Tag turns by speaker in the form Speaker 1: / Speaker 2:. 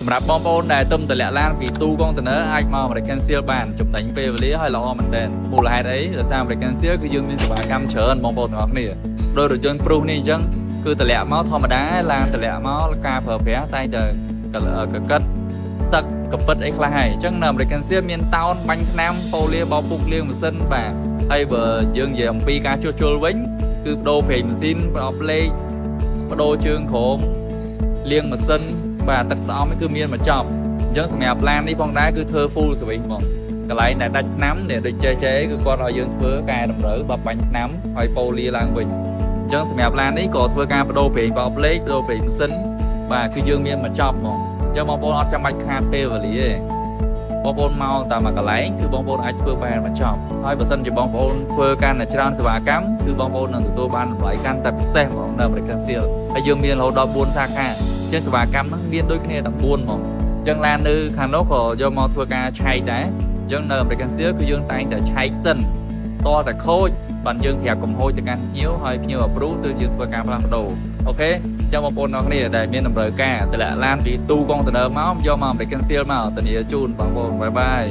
Speaker 1: សម្រាប់បងប្អូនដែលទុំតម្លាក់ឡានពីទូកុងតឺន័រអាចមក American Seal បានចំណេញពេលវេលាឲ្យល្អមែនទែនមូលហេតុអីដោយសារ American Seal គឺយើងមានសេវាកម្មច្រើនបងប្អូនទាំងអស់គ្នាដោយរថយន្តព្រុសនេះអញ្ចឹងគឺតម្លាក់មកធម្មតាឡានតម្លាក់មកការប្រើប្រាស់តែតែកកិតសឹកកពិតអីខ្លះហើយអញ្ចឹងនៅ American Seal មានតោនបាញ់ថ្នាំប៉ូលាបោពុកលាងម៉ាស៊ីនបាទហើយបើយើងនិយាយអំពីការជួសជុលវិញគឺបដូរប្រេងម៉ាស៊ីនប្រអប់លេខបដូរជើងក្រោមលាងម៉ាស៊ីនបាទទឹកស្អំនេះគឺមានមកចប់អញ្ចឹងសម្រាប់ឡាននេះផងដែរគឺធ្វើ full service ហ្មងកន្លែងដែលដាច់ថ្នាំដែលដូចចេគឺគាត់ឲ្យយើងធ្វើកែតម្រូវបបាញ់ថ្នាំឲ្យប៉ូលាឡើងវិញអញ្ចឹងសម្រាប់ឡាននេះក៏ធ្វើការបដូរប្រេងប្រអប់លេខបដូរប្រេងម៉ាស៊ីនបាទគឺយើងមានមកចប់ហ្មងអញ្ចឹងបងប្អូនអត់ចាំបាច់ខាតពេលវេលាទេបងប្អូនមកតាមមួយកន្លែងគឺបងប្អូនអាចធ្វើបានមកចប់ហើយបើសិនជាបងប្អូនធ្វើកាន់តែច្រើនសេវាកម្មគឺបងប្អូននឹងទទួលបានតម្លៃកាន់តែពិសេសហ្មងនៅ American Seal ហើយយើងមានរហូតដល់4សាខាចឹងសេវាកម្មហ្នឹងមានដូចគ្នាទាំង4ហ្មងអញ្ចឹងឡាននៅខាងនោះក៏យកមកធ្វើការឆែកដែរអញ្ចឹងនៅ American Seal គឺយើងតែងតែឆែកសិនតតែខូចបានយើងប្រាប់កំហូចទៅកាន់ភ្ញៀវហើយភ្ញៀវអប្រូទើបយើងធ្វើការផ្លាស់ប្ដូរអូខេអញ្ចឹងបងប្អូនទាំងគ្នាដែលមានតម្រូវការតម្លាក់ឡានពីទូកុងតឺន័រមកយកមក American Seal មកធានាជូនបងប្អូនបាយបាយ